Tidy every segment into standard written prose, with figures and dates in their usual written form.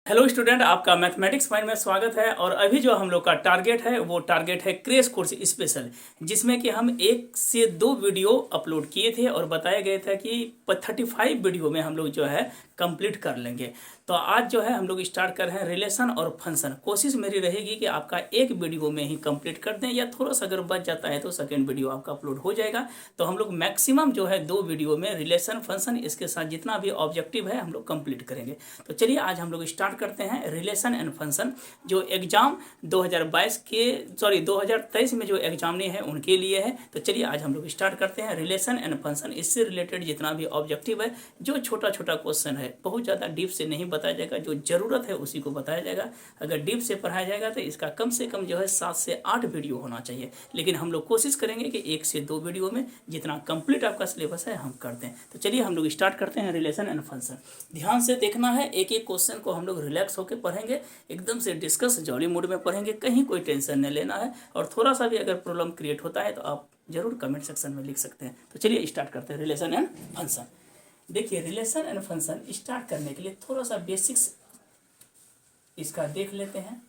Hello student, आपका mathematics point में स्वागत है। और अभी जो हम लोग का टारगेट है वो टारगेट है क्रैश कोर्स स्पेशल, जिसमें कि हम 1 से 2 वीडियो अपलोड किए थे और बताया गया था कि 35 वीडियो में हम लोग जो है कंप्लीट कर लेंगे। तो आज जो है हम लोग स्टार्ट कर रहे हैं रिलेशन और फंक्शन। कोशिश मेरी रहेगी कि आपका एक वीडियो में ही कंप्लीट कर दें, या थोड़ा सा अगर बच जाता है तो सेकेंड वीडियो आपका अपलोड हो जाएगा। तो हम लोग मैक्सिमम जो है 2 वीडियो में रिलेशन फंक्शन इसके साथ जितना भी ऑब्जेक्टिव है हम लोग कंप्लीट करेंगे। तो चलिए आज हम लोग स्टार्ट करते हैं रिलेशन एंड फंक्शन, जो एग्जाम 2023 में जो एग्जाम नहीं है उनके लिए है। तो चलिए आज हम लोग स्टार्ट करते हैं रिलेशन एंड फंक्शन। इससे रिलेटेड जितना भी ऑब्जेक्टिव है, जो छोटा छोटा क्वेश्चन है, बहुत ज़्यादा डीप से नहीं बताया जाएगा, जो ज़रूरत है उसी को बताया जाएगा। अगर डीप से पढ़ाया जाएगा तो इसका कम से कम जो है 7 से 8 वीडियो होना चाहिए, लेकिन हम लोग कोशिश करेंगे कि 1 से 2 वीडियो में जितना कंप्लीट आपका सिलेबस है हम कर दें। तो चलिए हम लोग स्टार्ट करते हैं रिलेशन एंड फंक्शन। ध्यान से देखना है, एक एक क्वेश्चन को हम लोग रिलैक्स होकर पढ़ेंगे, एकदम से डिस्कस जॉली मूड में पढ़ेंगे, कहीं कोई टेंशन नहीं लेना है। और थोड़ा सा भी अगर प्रॉब्लम क्रिएट होता है तो आप जरूर कमेंट सेक्शन में लिख सकते हैं। तो चलिए स्टार्ट करते हैं रिलेशन एंड फंक्शन। देखिए, रिलेशन एंड फंक्शन स्टार्ट करने के लिए थोड़ा सा बेसिक्स इसका देख लेते हैं।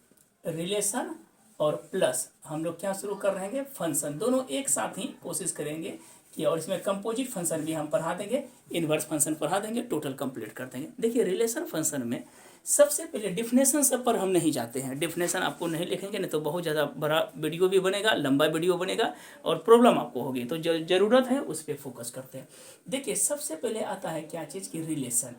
रिलेशन और प्लस हम लोग क्या शुरू कर रहे हैं, फंक्शन, दोनों एक साथ ही कोशिश करेंगे कि, और इसमें कंपोजिट फंक्शन भी हम पढ़ा देंगे, इनवर्स फंक्शन पढ़ा देंगे, टोटल कंप्लीट कर देंगे। देखिए, रिलेशन फंक्शन में सबसे पहले डिफिनेशन सब पर हम नहीं जाते हैं। डिफिनेशन आपको नहीं लिखेंगे, नहीं तो बहुत ज़्यादा बड़ा वीडियो भी बनेगा, लंबा वीडियो बनेगा और प्रॉब्लम आपको होगी। तो जो ज़रूरत है उस पर फोकस करते हैं। देखिए, सबसे पहले आता है क्या चीज़ की, रिलेशन।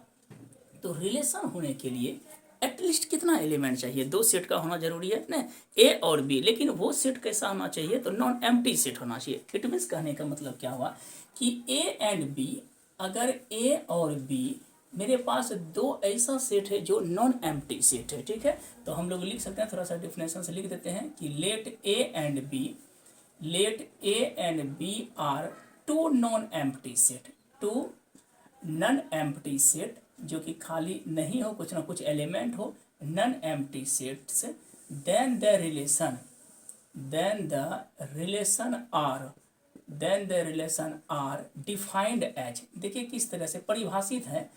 तो रिलेशन होने के लिए एटलीस्ट कितना एलिमेंट चाहिए, 2 सेट का होना जरूरी है ना, ए और बी। लेकिन वो सेट कैसा होना चाहिए, तो नॉन एम्प्टी सेट होना चाहिए। इट मीन्स कहने का मतलब क्या हुआ कि ए एंड बी, अगर ए और बी मेरे पास 2 ऐसा सेट है जो नॉन एम्प्टी सेट है, ठीक है। तो हम लोग लिख सकते हैं, थोड़ा सा डिफिनेशन से लिख देते हैं कि let A and B are 2 non empty set, 2 non empty set जो कि खाली नहीं हो, कुछ ना कुछ एलिमेंट हो, non empty sets, then the relation are defined as. देखिए किस तरह से परिभाषित है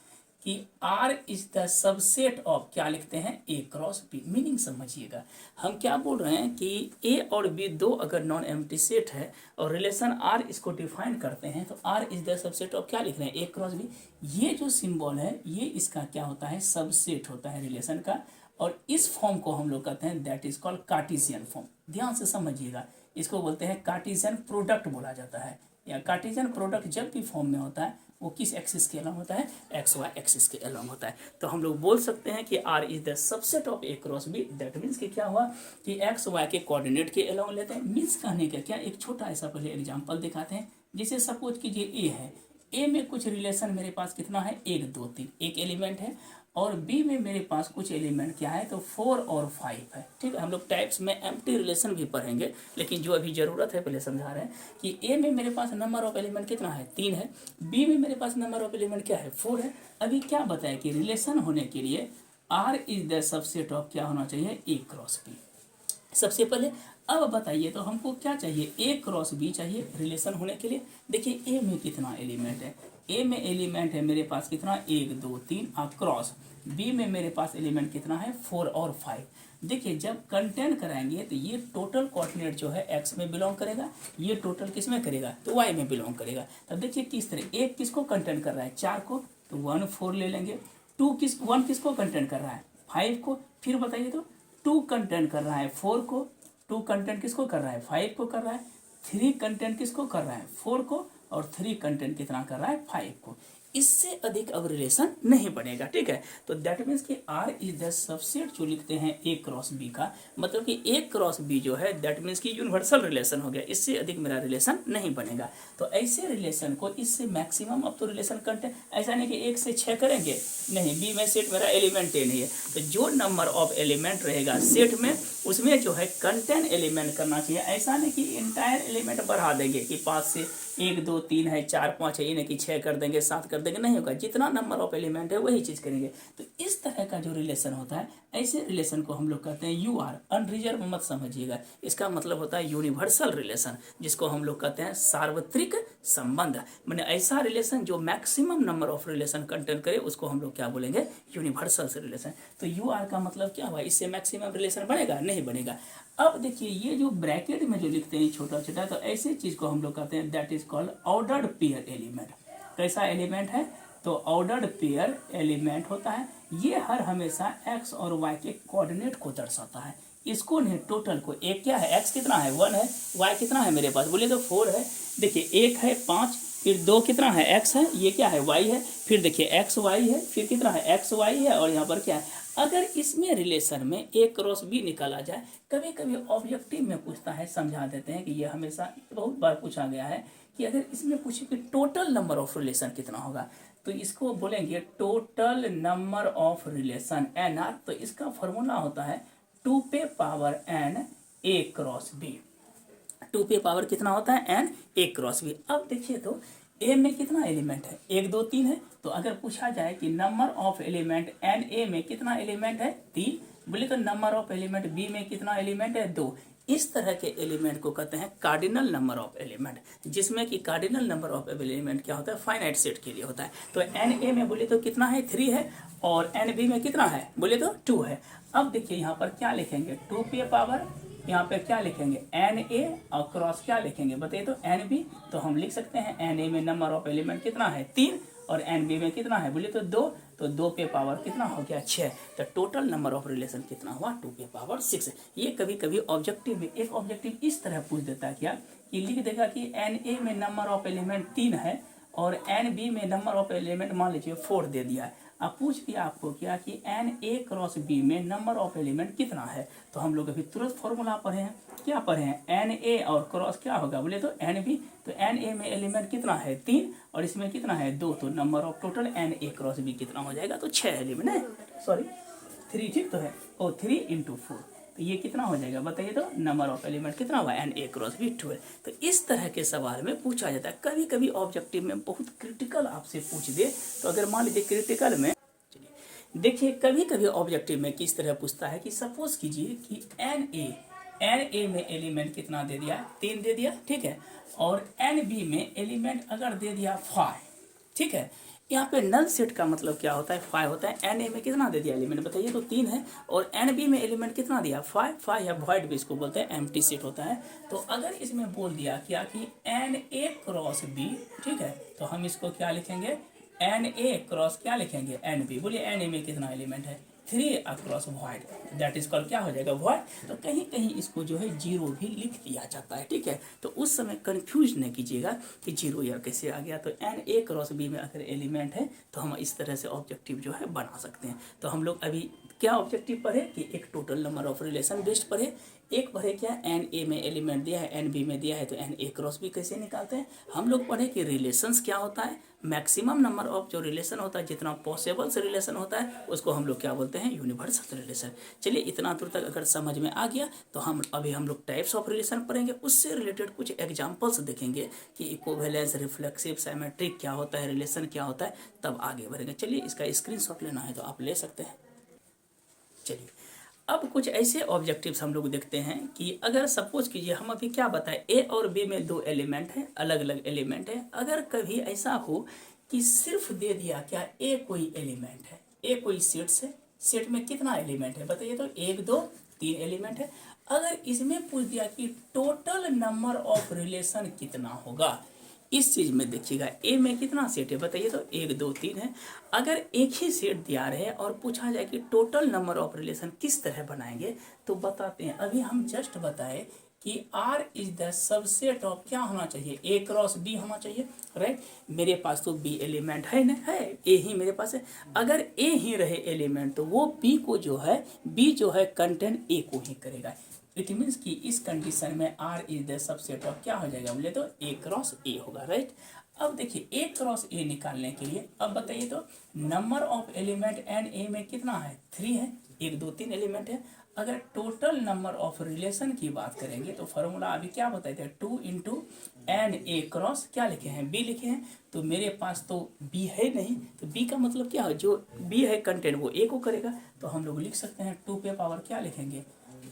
कि R is the subset of, क्या लिखते हैं, A क्रॉस B। मीनिंग समझिएगा, हम क्या बोल रहे हैं कि A और B 2 अगर नॉन एम्प्टी सेट है और रिलेशन R इसको डिफाइन करते हैं, तो R is the subset of, क्या लिख रहे हैं, A क्रॉस B। ये जो सिंबल है ये इसका क्या होता है, सबसेट होता है रिलेशन का। और इस फॉर्म को हम लोग कहते हैं that is called Cartesian form. ध्यान से समझिएगा, इसको बोलते हैं कार्टेशियन प्रोडक्ट बोला जाता है, या कार्टेशियन प्रोडक्ट जब भी फॉर्म में होता है वो किस एक्सिस के अलोंग होता है, एक्स वाई एक्सिस के अलोंग होता है। तो हम लोग बोल सकते हैं कि R is the subset of A cross B। That means कि क्या हुआ कि एक्स वाई के कोऑर्डिनेट के अलोंग लेते हैं। मीन्स कहने का क्या, एक छोटा ऐसा पहले एग्जांपल दिखाते हैं। जैसे सपोज कीजिए A है, A में कुछ रिलेशन मेरे पास कितना है, 1 2 3, एक एलिमेंट है, और B में मेरे पास कुछ एलिमेंट क्या है, तो 4 और 5 है, ठीक है। हम लोग टाइप्स में एम्प्टी रिलेशन भी पढ़ेंगे, लेकिन जो अभी ज़रूरत है पहले समझा रहे हैं कि A में मेरे पास नंबर ऑफ एलिमेंट कितना है, 3 है, B में मेरे पास नंबर ऑफ एलिमेंट क्या है, 4 है। अभी क्या बताया कि रिलेशन होने के लिए R is the subset of क्या होना चाहिए, A क्रॉस B। सबसे पहले अब बताइए, तो हमको क्या चाहिए, A क्रॉस B चाहिए रिलेशन होने के लिए। देखिए A में कितना एलिमेंट है, A में एलिमेंट है मेरे पास कितना, 1 2 3, क्रॉस B में मेरे पास एलिमेंट कितना है, 4 और 5। देखिए जब कंटेंट कराएंगे तो ये टोटल कोऑर्डिनेट जो है x में बिलोंग करेगा, ये टोटल किस में करेगा, तो y में बिलोंग करेगा। तब देखिए किस तरह, एक किसको कंटेंट कर रहा है, 4 को, तो 1 4 ले लेंगे। 1 किसको कंटेंट कर रहा है, 5 को। फिर बताइए तो 2 कंटेंट कर रहा है 4 को, 2 कंटेंट किसको कर रहा है, 5 को कर रहा है। 3 कंटेंट किसको कर रहा है, 4 को, और 3 कंटेंट कितना कर रहा है, 5 को। इससे अधिक अब रिलेशन नहीं बनेगा, ठीक है। तो दैट मीन्स कि R इज द सबसेट जो लिखते हैं A क्रॉस B का, मतलब कि A क्रॉस B जो है दैट मीन्स कि यूनिवर्सल रिलेशन हो गया, इससे अधिक मेरा रिलेशन नहीं बनेगा। तो ऐसे रिलेशन को इससे मैक्सिमम, अब तो रिलेशन कंटेंट ऐसा नहीं कि 1 से 6 करेंगे, नहीं, B में सेट मेरा एलिमेंट 10 ही है, तो जो नंबर ऑफ एलिमेंट रहेगा सेट में उसमें जो है कंटेंट एलिमेंट करना चाहिए। ऐसा नहीं कि इंटायर एलिमेंट बढ़ा देंगे कि 5 से 1 2 3 है, 4 5 है, ये नहीं कि 6 कर देंगे 7 कर देंगे, नहीं होगा। जितना नंबर ऑफ एलिमेंट है वही चीज़ करेंगे। तो इस तरह का जो रिलेशन होता है, ऐसे रिलेशन को हम लोग कहते हैं यू आर। अनरिजर्व मत समझिएगा, इसका मतलब होता है यूनिवर्सल रिलेशन, जिसको हम लोग कहते हैं सार्वत्रिक संबंध। मैंने ऐसा रिलेशन जो maximum number of relation contain करे उसको हम लोग क्या बोलेंगे, यूनिवर्सल रिलेशन। तो यू आर का मतलब क्या हुआ, इससे मैक्सिमम रिलेशन बनेगा, नहीं बनेगा। अब देखिए ये जो ब्रैकेट में जो लिखते हैं छोटा छोटा, तो ऐसे चीज को हम लोग कहते हैं that is called ordered pair element. कैसा एलिमेंट है, तो ऑर्डर्ड पेयर एलिमेंट होता है। ये हर हमेशा एक्स और वाई के कोऑर्डिनेट को दर्शाता है। इसको नहीं, टोटल को। एक क्या है, एक्स कितना है 1 है, वाई कितना है मेरे पास, बोले तो 4 है। देखिए 1 है 5, फिर 2 कितना है एक्स है, ये क्या है वाई है, फिर देखिए एक्स वाई है, फिर कितना है एक्स वाई है, और यहाँ पर क्या है। अगर इसमें रिलेशन में ए क्रॉस बी निकाला जाए, कभी कभी ऑब्जेक्टिव में पूछता है, समझा देते हैं कि ये हमेशा बहुत बार पूछा गया है कि अगर इसमें पूछे कि टोटल नंबर ऑफ रिलेशन कितना होगा, तो इसको बोलेंगे total number of relation n R. तो इसका फॉर्मूला होता है 2 पे power n A cross B. 2 पे पावर कितना होता है, एन ए क्रॉस बी। अब देखिए तो ए में कितना एलिमेंट है, 1 2 3 है। तो अगर पूछा जाए कि number of element n A में कितना एलिमेंट है, 3, बोले तो नंबर ऑफ एलिमेंट बी में कितना एलिमेंट है, 2। इस तरह के एलिमेंट को कहते हैं कार्डिनल नंबर ऑफ एलिमेंट, जिसमें कि कार्डिनल नंबर ऑफ एलिमेंट क्या होता है, फाइनाइट सेट के लिए होता है। तो एन ए में बोले तो कितना है, 3 है, और एन बी में कितना है, बोले तो 2 है। अब देखिए यहाँ पर क्या लिखेंगे, 2 पे पावर, यहाँ पे क्या लिखेंगे एन ए, और क्रॉस क्या लिखेंगे बताइए तो एन बी। तो हम लिख सकते हैं एन ए में नंबर ऑफ एलिमेंट कितना है 3, और एन बी में कितना है बोले तो 2। तो 2 पे पावर कितना हो गया 6। तो टोटल नंबर ऑफ रिलेशन कितना हुआ 2 पे पावर 6। ये कभी कभी ऑब्जेक्टिव में, एक ऑब्जेक्टिव इस तरह पूछ देता है क्या, कि लिख देगा कि एन ए में नंबर ऑफ एलिमेंट 3 है, और एन बी में नंबर ऑफ एलिमेंट मान लीजिए 4 दे दिया है। अब पूछ दिया आपको क्या कि एन ए क्रॉस बी में नंबर ऑफ एलिमेंट कितना है। तो हम लोग अभी तुरंत फॉर्मूला पढ़े हैं, क्या पढ़े हैं, एन ए और क्रॉस क्या होगा बोले तो एन बी। तो एन ए में एलिमेंट कितना है 3, और इसमें कितना है 2। तो number of total n A cross B कितना हो जाएगा, तो 6 एलिमेंट है, सॉरी 3, ठीक तो है, और 3 × 4। तो ये कितना हो जाएगा बताइए तो, नंबर ऑफ एलिमेंट कितना हुआ एन ए क्रॉस बी 12। तो इस तरह के सवाल में पूछा जाता है। कभी कभी ऑब्जेक्टिव में बहुत क्रिटिकल आपसे पूछ दे, तो अगर मान लीजिए क्रिटिकल में, देखिए कभी कभी ऑब्जेक्टिव में किस तरह पूछता है कि सपोज कीजिए कि एन ए में एलिमेंट कितना दे दिया, 3 दे दिया, ठीक है, और एन बी में एलिमेंट अगर दे दिया 5, ठीक है। यहाँ पे नल सेट का मतलब क्या होता है, 5 होता है। एन ए में कितना दे दिया एलिमेंट बताइए तो 3 है, और एन बी में एलिमेंट कितना दिया 5 या वॉइड भी इसको बोलते हैं, एम्प्टी सेट होता है। तो अगर इसमें बोल दिया क्या कि एन ए क्रॉस बी, ठीक है, तो हम इसको क्या लिखेंगे, एन ए क्रॉस क्या लिखेंगे एन बी। बोलिए एन ए में कितना एलिमेंट है 3 across void, that is called क्या हो जाएगा वॉइड। तो कहीं कहीं इसको जो है 0 भी लिख दिया जाता है, ठीक है। तो उस समय कंफ्यूज नहीं कीजिएगा कि 0 या कैसे आ गया। तो एन ए क्रॉस बी में अगर एलिमेंट है तो हम इस तरह से ऑब्जेक्टिव जो है बना सकते हैं। तो हम लोग अभी क्या ऑब्जेक्टिव पढ़े कि एक total number of relation based पढ़े, एक पढ़े क्या एन ए में एलिमेंट दिया है, एन बी में दिया है, तो एन ए क्रॉस बी कैसे निकालते हैं। हम लोग पढ़े कि रिलेशंस क्या होता है, मैक्सिमम नंबर ऑफ जो रिलेशन होता है, जितना पॉसिबल से रिलेशन होता है उसको हम लोग क्या बोलते हैं, यूनिवर्सल रिलेशन। चलिए इतना दूर तक अगर समझ में आ गया तो हम लोग टाइप्स ऑफ रिलेशन पढ़ेंगे, उससे रिलेटेड कुछ एग्जांपल्स देखेंगे कि इक्विवेलेंस, रिफ्लेक्सिव, सिमेट्रिक क्या होता है, रिलेशन क्या होता है, तब आगे बढ़ेंगे। चलिए इसका स्क्रीनशॉट लेना है तो आप ले सकते हैं। चलिए अब कुछ ऐसे ऑब्जेक्टिव्स हम लोग देखते हैं कि अगर सपोज कीजिए, हम अभी क्या बताएं, ए और बी में 2 एलिमेंट हैं, अलग अलग एलिमेंट है। अगर कभी ऐसा हो कि सिर्फ दे दिया क्या ए कोई एलिमेंट है, ए कोई सेट में कितना एलिमेंट है बताइए तो 1 2 3 एलिमेंट है। अगर इसमें पूछ दिया कि टोटल नंबर ऑफ रिलेशन कितना होगा, इस चीज में देखिएगा ए में कितना सेट है बताइए तो 1 2 3 है। अगर एक ही सेट दिया रहे और पूछा जाए कि टोटल नंबर ऑफ रिलेशन किस तरह बनाएंगे, तो बताते हैं। अभी हम जस्ट बताए कि R is the subset of क्या होना चाहिए, ए क्रॉस बी होना चाहिए, राइट। मेरे पास तो बी एलिमेंट है ना, है ए ही मेरे पास है। अगर ए ही रहे एलिमेंट तो वो बी को जो है, बी जो है कंटेंट ए को ही करेगा। इट मीन्स कि इस कंडीशन में R is the subset of क्या हो जाएगा बोले तो ए क्रॉस ए होगा, राइट। अब देखिए ए क्रॉस ए निकालने के लिए अब बताइए तो number of element n A में कितना है 3 है, 1 2 3 एलिमेंट है। अगर टोटल नंबर ऑफ रिलेशन की बात करेंगे तो फॉर्मूला अभी क्या बताए थे, 2 इंटू एन ए क्रॉस क्या लिखे हैं, बी लिखे हैं। तो मेरे पास तो बी है नहीं, तो बी का मतलब क्या है, जो बी है कंटेंट वो ए को करेगा। तो हम लोग लिख सकते हैं 2 पे पावर क्या लिखेंगे,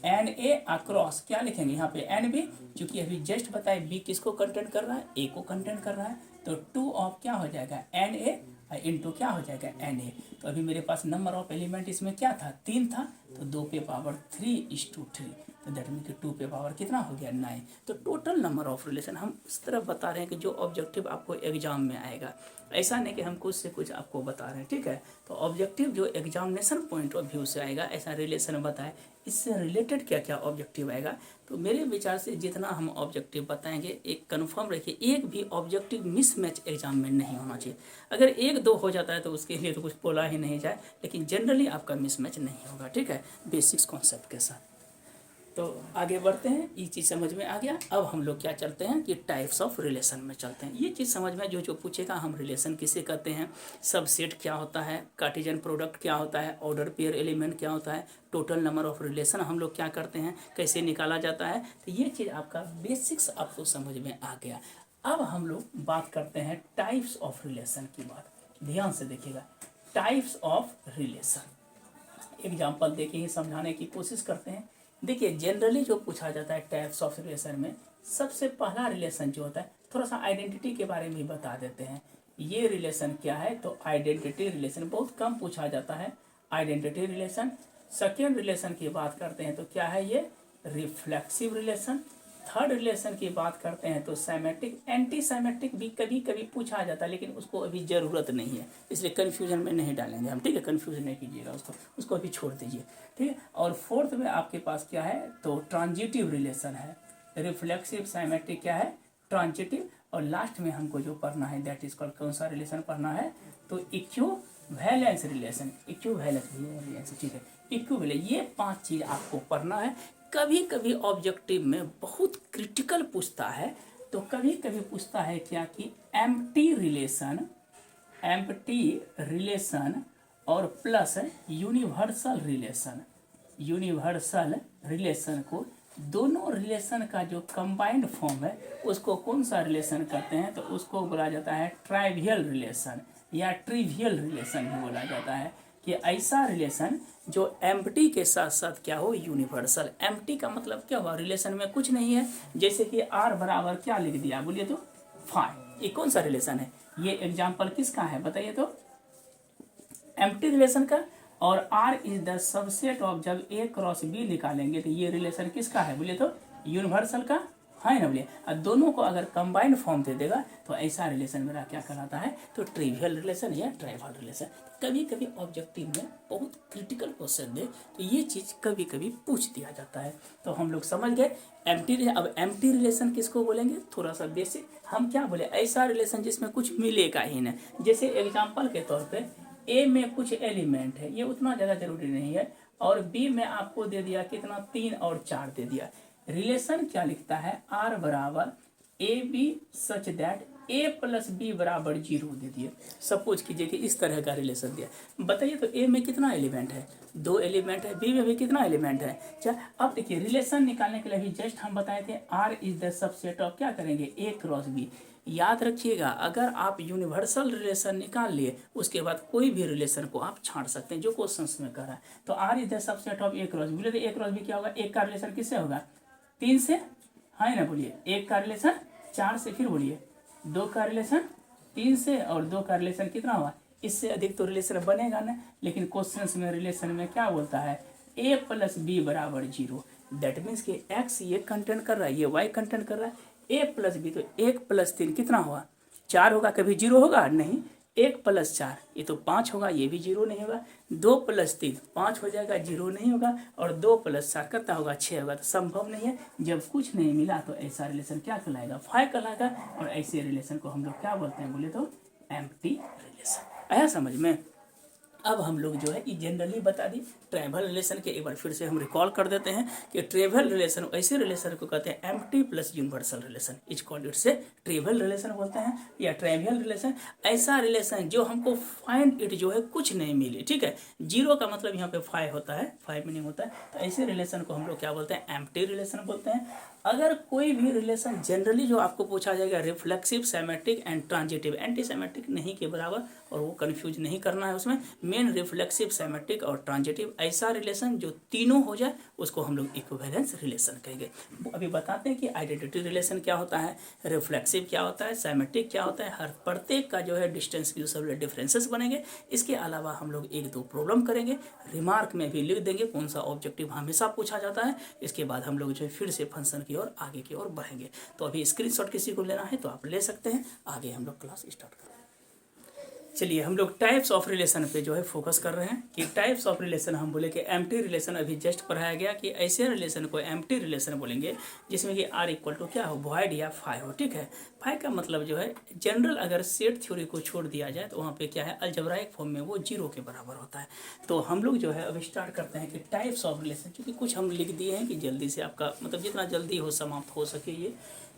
एन ए अक्रॉस क्या लिखेंगे यहाँ पे एन बी, क्योंकि अभी जस्ट बताए बी किसको कंटेंट कर रहा है, ए को कंटेंट कर रहा है। तो 2 ऑफ क्या हो जाएगा एन ए इंटू क्या हो जाएगा एन ए। तो अभी मेरे पास नंबर ऑफ एलिमेंट इसमें क्या था, 3 था, तो 2 पे पावर 3:3, तो दैट मीन कि 2 पे पावर कितना हो गया 9। तो टोटल नंबर ऑफ रिलेशन हम इस तरफ बता रहे हैं कि जो ऑब्जेक्टिव आपको एग्जाम में आएगा, ऐसा नहीं कि हम कुछ से कुछ आपको बता रहे हैं, ठीक है। तो ऑब्जेक्टिव जो एग्जामिनेशन पॉइंट ऑफ व्यू से आएगा, ऐसा रिलेशन बताए, इससे रिलेटेड क्या क्या ऑब्जेक्टिव आएगा। तो मेरे विचार से जितना हम ऑब्जेक्टिव बताएंगे, एक कन्फर्म रखिए, एक भी ऑब्जेक्टिव मिसमैच एग्जाम में नहीं होना चाहिए। अगर 1-2 हो जाता है तो उसके लिए तो कुछ बोला ही नहीं जाए, लेकिन जनरली आपका मिसमैच नहीं होगा, ठीक है, बेसिक्स कॉन्सेप्ट के साथ। तो आगे बढ़ते हैं, ये चीज़ समझ में आ गया। अब हम लोग क्या चलते हैं कि टाइप्स ऑफ रिलेशन में चलते हैं। ये चीज़ समझ में जो पूछेगा, हम रिलेशन किसे कहते हैं, सबसेट क्या होता है, कार्टेशियन प्रोडक्ट क्या होता है, ऑर्डर पेयर एलिमेंट क्या होता है, टोटल नंबर ऑफ रिलेशन हम लोग क्या करते हैं, कैसे निकाला जाता है। तो ये चीज़ आपका बेसिक्स आपको समझ में आ गया। अब हम लोग बात करते हैं टाइप्स ऑफ रिलेशन की बात। ध्यान से देखिएगा, टाइप्स ऑफ रिलेशन एग्जाम्पल देके ही समझाने की कोशिश करते हैं। देखिए जनरली जो पूछा जाता है टाइप्स ऑफ रिलेशन में, सबसे पहला रिलेशन जो होता है, थोड़ा सा आइडेंटिटी के बारे में भी बता देते हैं। ये रिलेशन क्या है, तो आइडेंटिटी रिलेशन बहुत कम पूछा जाता है, आइडेंटिटी रिलेशन। सेकेंड रिलेशन की बात करते हैं तो क्या है ये, रिफ्लेक्सिव रिलेशन। थर्ड रिलेशन की बात करते हैं तो सैमेटिक। एंटी सैमेटिक भी कभी कभी पूछा जाता है, लेकिन उसको अभी ज़रूरत नहीं है, इसलिए कन्फ्यूजन में नहीं डालेंगे हम, ठीक है, कन्फ्यूजन नहीं कीजिएगा उसको अभी छोड़ दीजिए, ठीक है। और फोर्थ में आपके पास क्या है, तो ट्रांजिटिव रिलेशन है। रिफ्लेक्सिव सैमेटिक क्या है, ट्रांजिटिव। और लास्ट में हमको जो पढ़ना है दैट इज कॉल्ड, कौन सा रिलेशन पढ़ना है, तो इक्विवेलेंस रिलेशन। इक्विवेलेंस, ठीक है, इक्विवेलेंस। ये 5 चीज़ आपको पढ़ना है। कभी कभी ऑब्जेक्टिव में बहुत क्रिटिकल पूछता है, तो कभी कभी पूछता है क्या कि एम्प्टी रिलेशन और प्लस यूनिवर्सल रिलेशन को, दोनों रिलेशन का जो कंबाइंड फॉर्म है उसको कौन सा रिलेशन करते हैं, तो उसको बोला जाता है ट्राइवियल रिलेशन या ट्रिवियल रिलेशन भी बोला जाता है। कि ऐसा रिलेशन जो एम्प्टी के साथ साथ क्या हो, यूनिवर्सल। एम्प्टी का मतलब क्या हुआ, रिलेशन में कुछ नहीं है, जैसे कि r बराबर क्या लिख दिया, बोलिए तो 5। ये कौन सा रिलेशन है, ये एग्जाम्पल किसका है बताइए तो, एम्प्टी रिलेशन का। और r is the subset of, जब a क्रॉस b निकालेंगे तो ये रिलेशन किसका है, बोलिए तो यूनिवर्सल का है ना, बोलिए। और दोनों को अगर कंबाइंड फॉर्म दे देगा तो ऐसा रिलेशन मेरा क्या कहलाता है, तो ट्रिवियल रिलेशन या ट्राइवल रिलेशन। कभी कभी ऑब्जेक्टिव में बहुत क्रिटिकल क्वेश्चन दे तो ये चीज़ कभी कभी पूछ दिया जाता है। तो हम लोग समझ गए एम्प्टी। अब एम्प्टी रिलेशन किसको बोलेंगे, थोड़ा सा बेसिक हम क्या बोले, ऐसा रिलेशन जिसमें कुछ मिलेगा ही नहीं। जैसे एग्जाम्पल के तौर पर ए में कुछ एलिमेंट है, ये उतना ज़्यादा जरूरी नहीं है, और बी में आपको दे दिया कितना, 3 और 4 दे दिया। रिलेशन क्या लिखता है, r बराबर a B such that a plus b बराबर 0 दे दिए। सपोज कीजिए कि इस तरह का रिलेशन दिया, बताइए तो a में कितना एलिमेंट है, 2 एलिमेंट है, b में भी कितना एलिमेंट है, अच्छा। अब देखिए रिलेशन निकालने के लिए भी जस्ट हम बताए थे r is the subset of, क्या करेंगे, a क्रॉस b। याद रखिएगा, अगर आप यूनिवर्सल रिलेशन निकाल लिए उसके बाद कोई भी रिलेशन को आप छांट सकते हैं, जो क्वेश्चंस में कर रहा है। तो r is the subset of a cross, बोले तो a क्रॉस b क्या होगा, एक का रिलेशन किससे होगा, 3 से, है ना, बोलिए। एक का रिलेशन 4 से, फिर बोलिए 2 का रिलेशन 3 से, और 2 का रिलेशन कितना हुआ, इससे अधिक तो रिलेशन बनेगा ना। लेकिन क्वेश्चंस में रिलेशन में क्या बोलता है, a प्लस बी बराबर 0। दैट मीन्स कि x ये कंटेंट कर रहा है, ये y कंटेंट कर रहा है, a प्लस बी, तो 1 प्लस 3 कितना हुआ, 4 होगा, कभी 0 होगा नहीं। 1 प्लस 4 ये तो 5 होगा, ये भी 0 नहीं होगा। 2 प्लस 3 5 हो जाएगा, 0 नहीं होगा। और 2 प्लस 4 कितना होगा, 6 होगा। तो संभव नहीं है, जब कुछ नहीं मिला तो ऐसा रिलेशन क्या कहलाएगा, फाइ कहलाएगा। और ऐसे रिलेशन को हम लोग क्या बोलते हैं, बोले तो एम्प्टी रिलेशन। आया समझ में। अब हम लोग जो है ये जनरली बता दी ट्राइवल रिलेशन के, एक बार फिर से हम रिकॉल कर देते हैं कि ट्राइवल रिलेशन ऐसे रिलेशन को कहते हैं empty plus universal relation, is called it से ट्राइवल रिलेशन बोलते हैं या ट्राइवियल रिलेशन। ऐसा रिलेशन जो हमको फाइंड इट जो है कुछ नहीं मिले, ठीक है, जीरो का मतलब यहाँ पे फाइव होता है, फाइव मीनिंग होता है, तो ऐसे रिलेशन को हम लोग क्या बोलते हैं, एम्प्टी रिलेशन बोलते हैं। अगर कोई भी रिलेशन जनरली जो आपको पूछा जाएगा reflexive, symmetric and transitive, anti symmetric नहीं के बराबर, और वो कंफ्यूज नहीं करना है उसमें, मेन रिफ्लेक्सिव, सेमेट्रिक और ट्रांजिटिव, ऐसा रिलेशन जो तीनों हो जाए उसको हम लोग इक्विवेलेंस रिलेशन कहेंगे। अभी बताते हैं कि आइडेंटिटी रिलेशन क्या होता है, रिफ्लेक्सिव क्या होता है, सेमेट्रिक क्या होता है, हर प्रत्येक का जो है डिस्टेंस की जो सब डिफरेंसेस बनेंगे। इसके अलावा हम लोग एक दो प्रॉब्लम करेंगे, रिमार्क में भी लिख देंगे कौन सा ऑब्जेक्टिव हमेशा पूछा जाता है। इसके बाद हम लोग जो है फिर से फंक्शन की ओर आगे की ओर बढ़ेंगे। तो अभी स्क्रीनशॉट किसी को लेना है तो आप ले सकते हैं, आगे हम लोग क्लास स्टार्ट करें। चलिए हम लोग टाइप्स ऑफ रिलेशन पे जो है फोकस कर रहे हैं कि टाइप्स ऑफ रिलेशन हम बोले कि एम्प्टी रिलेशन अभी जस्ट पढ़ाया गया कि ऐसे रिलेशन को एम्प्टी रिलेशन बोलेंगे जिसमें कि आर इक्वल टू क्या हो, वॉइड या फाइव हो, ठीक है। फाइव का मतलब जो है जनरल अगर सेट थ्योरी को छोड़ दिया जाए तो वहाँ पे क्या है, अलजेब्राइक फॉर्म में वो जीरो के बराबर होता है। तो हम लोग जो है अब स्टार्ट करते हैं कि टाइप्स ऑफ रिलेशन, क्योंकि कुछ हम लिख दिए हैं कि जल्दी से आपका मतलब जितना जल्दी हो समाप्त हो सके। ये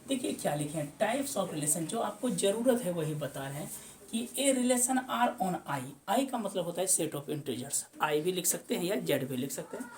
देखिए क्या लिखे हैं, टाइप्स ऑफ रिलेशन, जो आपको जरूरत है वही बता रहे हैं कि ए रिलेशन आर ऑन आई, आई का मतलब होता है सेट ऑफ इंटीजर्स, आई भी लिख सकते हैं या जेड भी लिख सकते हैं।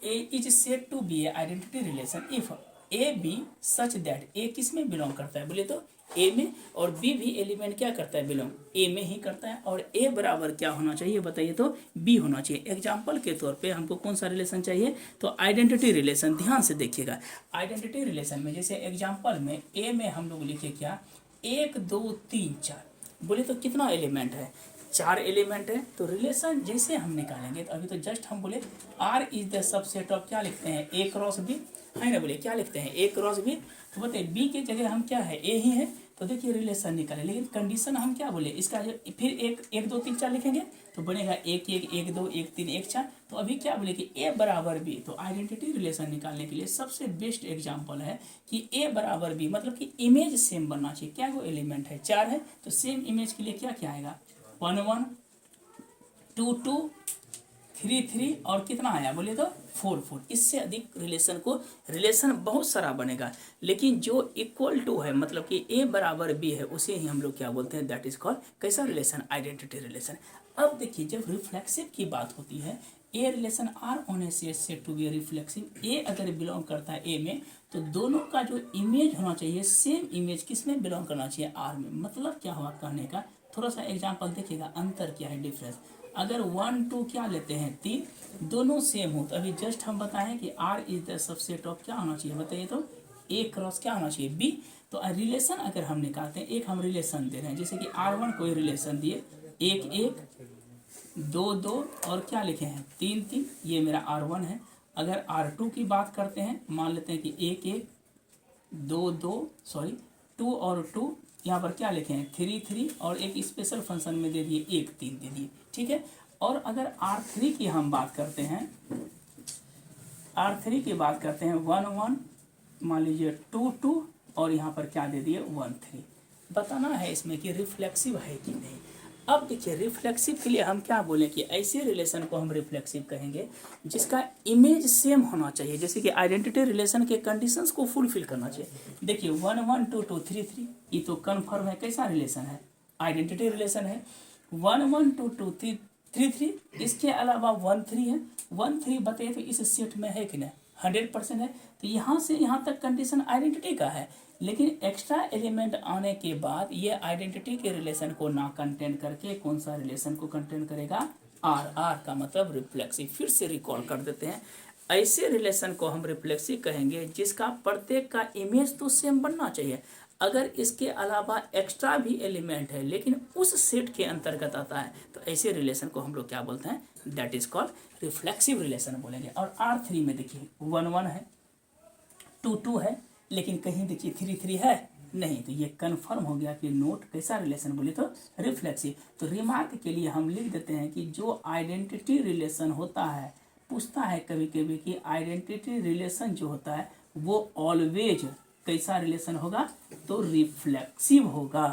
A is said to be a identity relation if A B such that, A किस में बिलोंग करता है बोले तो ए में, और बी भी एलिमेंट क्या करता है, बिलोंग ए में ही करता है, और ए बराबर क्या होना चाहिए बताइए, तो बी होना चाहिए। एग्जाम्पल के तौर पे हमको कौन सा रिलेशन चाहिए, तो आइडेंटिटी रिलेशन। ध्यान से देखिएगा, आइडेंटिटी रिलेशन में जैसे एग्जाम्पल में ए में हम लोग लिखे क्या, 1 2 3 4, बोले तो कितना एलिमेंट है, 4 एलिमेंट है। तो रिलेशन जैसे हम निकालेंगे, तो अभी तो जस्ट हम बोले R is the subset of, क्या लिखते हैं, ए क्रॉस बी, है ना, बोले क्या लिखते हैं, ए क्रॉस बी। तो बताइए बी की जगह हम क्या है, ए ही है, तो देखिए रिलेशन निकाले, लेकिन कंडीशन हम क्या बोले इसका, जो फिर 1 2 3 4 लिखेंगे तो बनेगा 1 1 1 2 1 3 1 4। तो अभी क्या बोले कि ए बराबर बी, तो आइडेंटिटी रिलेशन निकालने के लिए सबसे बेस्ट एग्जांपल है कि ए बराबर बी, मतलब कि इमेज सेम बनना चाहिए। क्या वो एलिमेंट है, 4 है, तो सेम इमेज के लिए क्या क्या आएगा, 1 1 2 2 3 3 और कितना आया बोले तो 4 4। इससे अधिक रिलेशन को, रिलेशन बहुत सारा बनेगा, लेकिन जो इक्वल टू है मतलब कि ए बराबर बी है उसे ही हम लोग क्या बोलते हैं, दैट इज कॉल्ड कैसा रिलेशन, आइडेंटिटी रिलेशन। अब देखिए जब रिफ्लेक्सिव की बात होती है, A relation R on A set to be reflexive, A अगर बिलोंग करता है ए में तो दोनों का जो इमेज होना चाहिए सेम इमेज किस में बिलोंग करना चाहिए, आर में। मतलब क्या हुआ कहने का, थोड़ा सा एग्जाम्पल देखिएगा, अंतर क्या है, डिफरेंस। अगर 1 2 क्या लेते हैं 3, दोनों सेम हो, तो अभी जस्ट हम बताएं कि R is the subset of क्या होना चाहिए बताइए, तो A क्रॉस क्या होना चाहिए, B। तो रिलेशन अगर हम निकालते हैं, एक हम रिलेशन दे रहे हैं, जैसे कि R1 कोई रिलेशन दिए 1 1 2 2 और क्या लिखे हैं 3 3, ये मेरा R1 है। अगर R2 की बात करते हैं, मान लेते हैं कि 1 1 2 2 सॉरी 2 और 2, यहाँ पर क्या लिखे हैं 3 3, और एक स्पेशल फंक्शन में दे दिए 1 3 दे दिए, ठीक है। और अगर R3 की हम बात करते हैं, R3 की बात करते हैं 1 1 मान लीजिए 2 2 और यहाँ पर क्या दे दिए 1 3। बताना है इसमें कि रिफ्लेक्सिव है कि नहीं। अब देखिए रिफ्लेक्सिव के लिए हम क्या बोलें कि ऐसे रिलेशन को हम रिफ्लेक्सिव कहेंगे जिसका इमेज सेम होना चाहिए, जैसे कि आइडेंटिटी रिलेशन के कंडीशंस को फुलफिल करना चाहिए। देखिए 1 1 2 2 3 3, ये तो कन्फर्म है, कैसा रिलेशन है, आइडेंटिटी रिलेशन है। 1 1 2 2 3 3, इसके अलावा 1 3 है, 1 3 बताइए तो इस सेट में है कि नहीं, 100% है। तो यहाँ से यहाँ तक कंडीशन आइडेंटिटी का है, लेकिन एक्स्ट्रा एलिमेंट आने के बाद ये आइडेंटिटी के रिलेशन को ना कंटेंट करके कौन सा रिलेशन को कंटेंट करेगा, आर। आर का मतलब रिफ्लेक्सिव। फिर से रिकॉल कर देते हैं, ऐसे रिलेशन को हम रिफ्लेक्सिव कहेंगे जिसका प्रत्येक का इमेज तो सेम बनना चाहिए। अगर इसके अलावा एक्स्ट्रा भी एलिमेंट है लेकिन उस सेट के अंतर्गत आता है, तो ऐसे रिलेशन को हम लोग क्या बोलते हैं, that is called reflexive relation बोलेंगे। और R3 में देखिए 1 1 है, 2 2 है, लेकिन कहीं देखिए 3 3 है नहीं, तो ये कंफर्म हो गया कि नोट कैसा रिलेशन बोले तो रिफ्लेक्सिव। तो रिमार्क के लिए हम लिख देते हैं कि जो आइडेंटिटी रिलेशन होता है, पूछता है कभी कभी कि आइडेंटिटी रिलेशन जो होता है वो ऑलवेज कैसा रिलेशन होगा, तो रिफ्लेक्सिव होगा।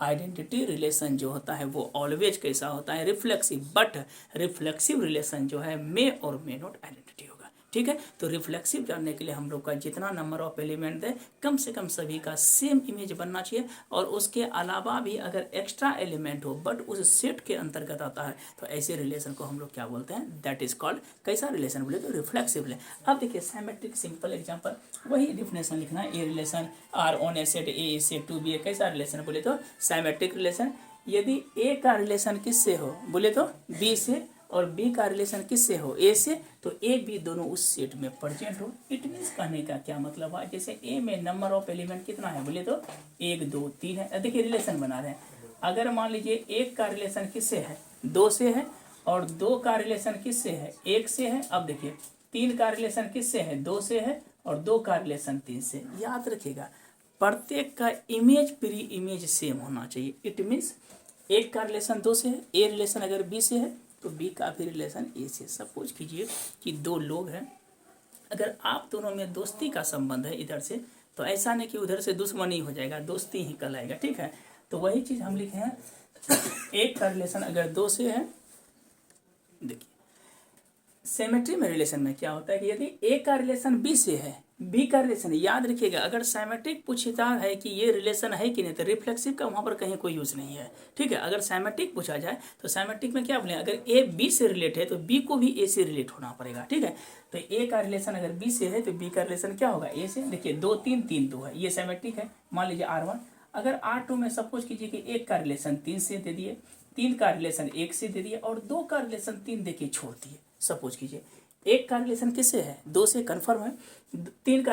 आइडेंटिटी रिलेशन जो होता है वो ऑलवेज कैसा होता है, रिफ्लेक्सिव, बट रिफ्लेक्सिव रिलेशन जो है मे और मे नॉट आइडेंटिटी होगा। ठीक है, तो रिफ्लेक्सिव जानने के लिए हम लोग का जितना नंबर ऑफ एलिमेंट है कम से कम सभी का सेम इमेज बनना चाहिए, और उसके अलावा भी अगर एक्स्ट्रा एलिमेंट हो बट उस सेट के अंतर्गत आता है तो ऐसे रिलेशन को हम लोग क्या बोलते हैं, दैट इज कॉल्ड कैसा रिलेशन बोले तो रिफ्लेक्सिव रिलेशन। अब देखिए सिमेट्रिक सिंपल एग्जांपल, वही डिफिनेशन लिखना है, A relation R on A set A is set to B, कैसा रिलेशन बोले तो सिमेट्रिक रिलेशन। यदि ए का रिलेशन किससे हो बोले तो बी से, और बी का रिलेशन किससे हो ए से, तो ए बी दोनों उस सेट में प्रेजेंट हो। इट मीन्स कहने का क्या मतलब है, जैसे ए में नंबर ऑफ एलिमेंट कितना है बोले तो 1 2 3 है। देखिए रिलेशन बना रहे हैं, अगर मान लीजिए 1 का रिलेशन किससे है 2 से है, और 2 का रिलेशन किससे है 1 से है। अब देखिए 3 का रिलेशन किससे है 2 से है, और 2 का रिलेशन 3 से। याद रखिएगा प्रत्येक का इमेज प्री इमेज सेम होना चाहिए। इट मीन्स 1 का रिलेशन 2 से है, ए रिलेशन अगर बी से है तो बी का भी रिलेशन ए से। सपोज कीजिए कि 2 लोग हैं, अगर आप दोनों में दोस्ती का संबंध है इधर से, तो ऐसा नहीं कि उधर से दुश्मनी हो जाएगा, दोस्ती ही कहलाएगा। ठीक है, तो वही चीज़ हम लिखे हैं 1 का रिलेशन अगर 2 से है, देखिए सिमेट्री में रिलेशन में क्या होता है कि यदि ए का रिलेशन बी से है, बी का रिलेशन, याद रखिएगा अगर सिमेट्रिक पूछता है कि ये रिलेशन है कि नहीं, तो रिफ्लेक्सिव का वहाँ पर कहीं कोई यूज नहीं है। ठीक है, अगर सिमेट्रिक पूछा जाए तो सिमेट्रिक में क्या बोले, अगर ए बी से रिलेट है तो बी को भी ए से रिलेट होना पड़ेगा। ठीक है, तो ए का रिलेशन अगर बी से है तो बी का रिलेशन क्या होगा ए से। देखिए 2 3 3 2 है, ये सिमेट्रिक है। मान लीजिए R1, अगर R2 में सपोज कीजिए कि 1 का रिलेशन 3 से दे दिए, 3 का रिलेशन 1 से दे दिए, और 2 का रिलेशन 3 देके छोड़ दिए। सपोज कीजिए 1 का रिलेशन किससे है 2 से, कन्फर्म है। 1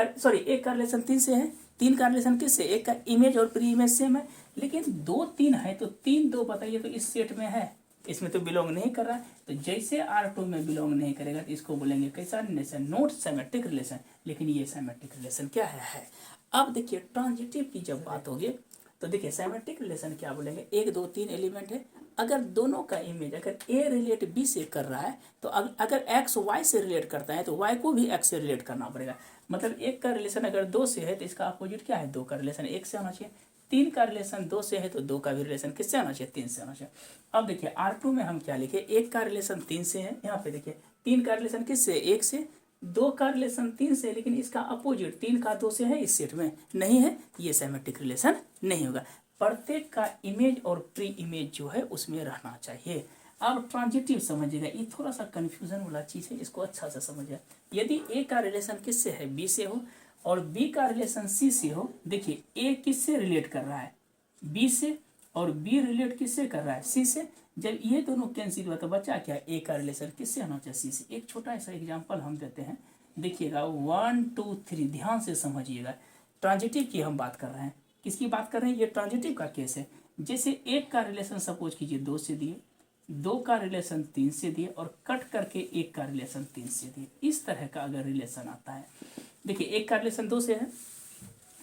का रिलेशन 3 से है, 3 का रिलेशन किससे, 1 का इमेज और प्री इमेज सेम है, लेकिन 2 3 है तो 3 2 बताइए तो इस सेट में है, इसमें तो बिलोंग नहीं कर रहा है। तो जैसे R2 में बिलोंग नहीं करेगा तो इसको बोलेंगे कैसा रिलेशन, नॉट सिमेट्रिक रिलेशन। लेकिन ये सिमेट्रिक रिलेशन क्या है। अब देखिए ट्रांजिटिव की जब बात होगी तो देखिए सिमेट्रिक रिलेशन क्या बोलेंगे, 1 2 3 एलिमेंट है, अगर दोनों का इमेज अगर ए रिलेट बी से कर रहा है तो अगर एक्स वाई से रिलेट करता है तो वाई को भी एक्स से रिलेट करना पड़ेगा। मतलब 1 का रिलेशन अगर 2 से है तो इसका अपोजिट क्या है, 2 का रिलेशन 1 से होना चाहिए। 3 का रिलेशन 2 से है तो 2 का भी रिलेशन किससे होना चाहिए, 3 से होना चाहिए। अब देखिए R2 में हम क्या लिखे, 1 का रिलेशन 3 से है, यहाँ पे देखिए 3 का रिलेशन किससे 1 से, 2 का रिलेशन 3 से, लेकिन इसका अपोजिट 3 का 2 से है, इस सेट में नहीं है, ये सिमेट्रिक रिलेशन नहीं होगा। प्रत्येक का इमेज और प्री इमेज जो है उसमें रहना चाहिए। अब ट्रांजिटिव समझिएगा, ये थोड़ा सा कंफ्यूजन वाला चीज़ है, इसको अच्छा से समझिए। यदि ए का रिलेशन किससे है बी से हो, और बी का रिलेशन सी से हो, देखिए ए किससे रिलेट कर रहा है बी से, और बी रिलेट किससे कर रहा है सी से। जब ये दोनों कैंसिल हुआ तो बचा क्या, ए का रिलेशन किससे होना चाहिए सी से। एक छोटा सा एग्जाम्पल हम देते हैं, देखिएगा 1 2 3, ध्यान से समझिएगा। ट्रांजिटिव की हम बात कर रहे हैं, किसकी बात कर रहे हैं, ये ट्रांजिटिव का केस है। जैसे 1 का रिलेशन सपोज कीजिए 2 से दिए, 2 का रिलेशन 3 से दिए, और कट करके 1 का रिलेशन 3 से दिए। इस तरह का अगर रिलेशन आता है, देखिए 1 का रिलेशन 2 से है,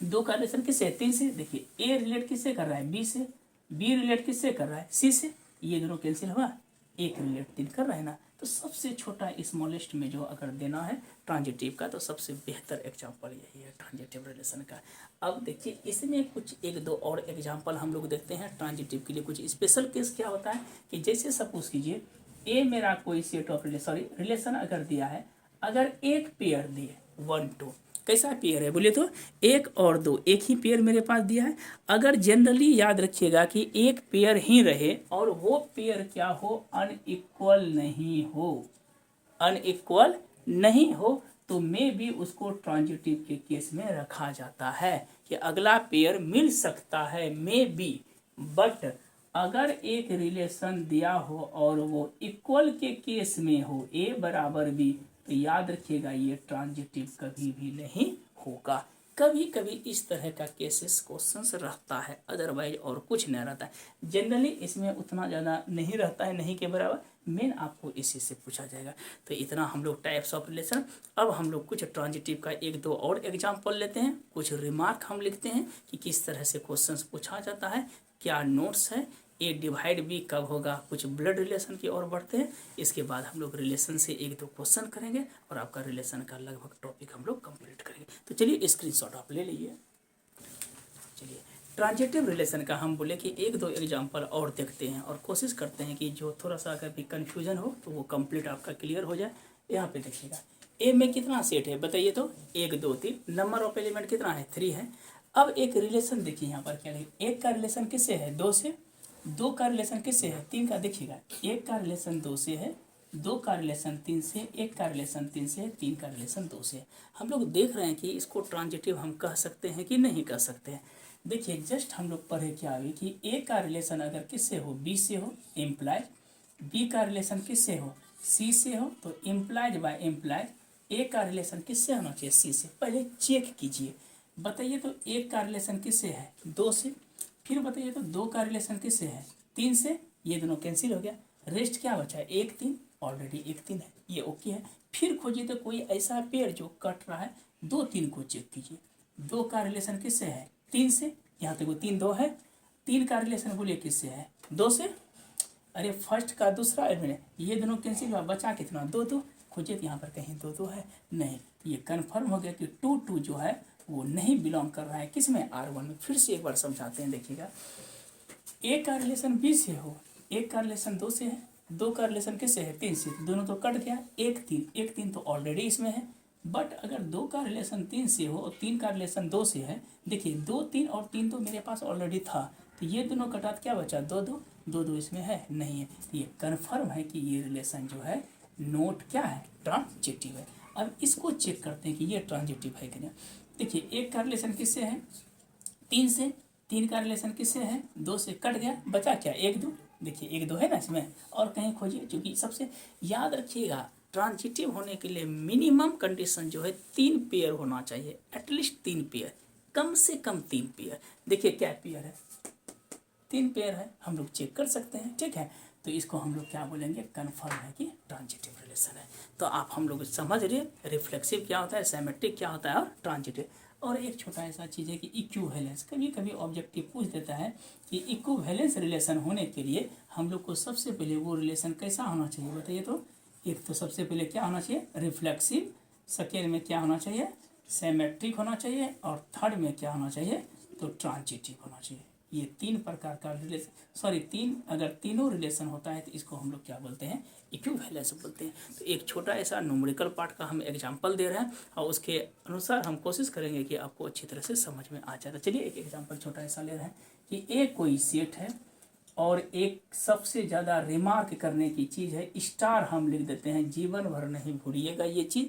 2 का रिलेशन किससे है 3 से, देखिए ए रिलेट किससे कर रहा है बी से, बी रिलेट किससे कर रहा है सी से, ये दोनों कैंसिल हुआ, एक रिलेट 3 कर रहा है ना। तो सबसे छोटा स्मॉलेस्ट में जो अगर देना है ट्रांजिटिव का, तो सबसे बेहतर एग्जाम्पल यही है ट्रांजिटिव रिलेशन का। अब देखिए इसमें कुछ 1 2 और एग्जाम्पल हम लोग देखते हैं ट्रांजिटिव के लिए। कुछ स्पेशल केस क्या होता है कि जैसे सपोज कीजिए ए मेरा कोई सेट ऑफ रिलेशन अगर दिया है, अगर एक पेयर दिए 1 2, कैसा पेयर है बोले तो 1 और 2, एक ही पेयर मेरे पास दिया है। अगर जनरली याद रखिएगा कि एक पेयर ही रहे और वो पेयर क्या हो, अनइक्वल नहीं हो, अनइक्वल नहीं हो, तो मे भी उसको ट्रांजिटिव के केस में रखा जाता है कि अगला पेयर मिल सकता है मे बी। बट अगर एक रिलेशन दिया हो और वो इक्वल के केस में हो, ए बराबर बी, तो याद रखिएगा ये ट्रांजिटिव कभी भी नहीं होगा। कभी कभी इस तरह का केसेस क्वेश्चंस रहता है, अदरवाइज और कुछ नहीं रहता है। जनरली इसमें उतना ज़्यादा नहीं रहता है, नहीं के बराबर। मेन आपको इसी से पूछा जाएगा। तो इतना हम लोग टाइप्स ऑफ रिलेशन। अब हम लोग कुछ ट्रांजिटिव का 1 2 और एग्जाम्पल लेते हैं, कुछ रिमार्क हम लिखते हैं कि किस तरह से क्वेश्चंस पूछा जाता है, क्या नोट्स है, ए डिवाइड बी कब होगा, कुछ ब्लड रिलेशन की ओर बढ़ते हैं। इसके बाद हम लोग रिलेशन से 1 2 क्वेश्चन करेंगे और आपका रिलेशन का लगभग टॉपिक हम लोग कंप्लीट करेंगे। तो चलिए स्क्रीनशॉट आप ले लीजिए। चलिए ट्रांजिटिव रिलेशन का हम बोले कि एक दो एग्जाम्पल और देखते हैं और कोशिश करते हैं कि जो थोड़ा सा अगर भी कन्फ्यूजन हो तो वो कंप्लीट आपका क्लियर हो जाए। यहाँ पे देखिएगा ए में कितना सेट है बताइए तो, 1 2 3, नंबर ऑफ एलिमेंट कितना है 3 है। अब एक रिलेशन देखिए यहाँ पर क्या है, एक का रिलेशन किससे है 2 से, 2 का रिलेशन किससे है 3 का, देखिएगा एक का रिलेशन 2 से है, 2 का रिलेशन 3 से, एक का रिलेशन 3 से, 3 का रिलेशन 2 से। हम लोग देख रहे हैं कि इसको ट्रांजिटिव हम कह सकते हैं कि नहीं कह सकते हैं। देखिए जस्ट हम लोग पढ़े क्या हुई कि ए का रिलेशन अगर किससे हो बी से हो इम्प्लाइज, बी का रिलेशन किससे हो सी से हो तो इम्प्लाइज बाय इम्प्लाइज, ए का रिलेशन किससे होना चाहिए सी से। पहले चेक कीजिए, बताइए तो एक का रिलेशन किससे है 2 से, फिर बताइए तो 2 का रिलेशन किससे है 3 से, ये दोनों कैंसिल हो गया, रेस्ट क्या बचा है 1 3, ऑलरेडी 1 3 है, ये ओके है। फिर खोजिए तो कोई ऐसा पेयर जो कट रहा है 2 3 को चेक कीजिए, 2 का रिलेशन किससे है 3 से, यहाँ तक वो 3 2 है, 3 का रिलेशन बोलिए किससे है 2 से, अरे फर्स्ट का दूसरा एलिमेंट ये दोनों कैंसिल हुआ, बचा कितना 2 2, खोजिए तो यहाँ पर कहीं 2 2 है नहीं, ये कन्फर्म हो गया कि 2 2 जो है वो नहीं बिलोंग कर रहा है किस में R1 में। फिर से एक बार समझाते हैं, देखिएगा ए का रिलेशन बी से हो, एक का रिलेशन 2 से है, 2 का रिलेशन किससे है 3 से, दोनों तो कट गया 1 3, 1 3 तो ऑलरेडी इसमें है। बट अगर 2 का रिलेशन 3 से हो और 3 का रिलेशन 2 से है, देखिए 2 3 और 3 तो मेरे पास ऑलरेडी था, तो ये दोनों कटा क्या बचा 2 2, 2 2 इसमें है नहीं है, तो ये कन्फर्म है कि ये रिलेशन जो है नोट क्या है ट्रांजिटिव है। अब इसको चेक करते हैं कि ये ट्रांजिटिव है कि नहीं। देखिए एक का रिलेशन किससे है 3 से, 3 का रिलेशन किससे है 2 से, कट गया बचा क्या 1 2, देखिए 1 2 है ना इसमें, और कहीं खोजिए, क्योंकि सबसे याद रखिएगा ट्रांजिटिव होने के लिए मिनिमम कंडीशन जो है 3 पेयर होना चाहिए, एटलीस्ट 3 पेयर, कम से कम 3 पेयर। देखिए क्या पेयर है 3 पेयर है, हम लोग चेक कर सकते हैं, ठीक है। तो इसको हम लोग क्या बोलेंगे कन्फर्म है कि ट्रांजिटिव रिलेशन है। तो आप हम लोग समझ रहे रिफ्लेक्सिव क्या होता है, सिमेट्रिक क्या होता है और ट्रांजिटिव। और एक छोटा ऐसा चीज़ है कि इक्विवेलेंस, कभी कभी ऑब्जेक्टिव पूछ देता है कि इक्विवेलेंस रिलेशन होने के लिए हम लोग को सबसे पहले वो रिलेशन कैसा होना चाहिए बताइए तो। एक तो सबसे पहले क्या होना चाहिए रिफ्लेक्सिव, सेकेंड में क्या होना चाहिए सिमेट्रिक होना चाहिए, और थर्ड में क्या होना चाहिए तो ट्रांजिटिव होना चाहिए। ये 3 प्रकार का रिलेशन, सॉरी 3, अगर तीनों रिलेशन होता है तो इसको हम लोग क्या बोलते हैं इक्विवेलेंस बोलते हैं। तो एक छोटा ऐसा न्यूमेरिकल पार्ट का हम एग्जांपल दे रहे हैं और उसके अनुसार हम कोशिश करेंगे कि आपको अच्छी तरह से समझ में आ जाए। तो चलिए एक एग्जांपल छोटा ऐसा ले रहे हैं कि एक कोई सेट है और एक सबसे ज़्यादा रिमार्क करने की चीज़ है, स्टार हम लिख देते हैं, जीवन भर नहीं भूलिएगा ये चीज़,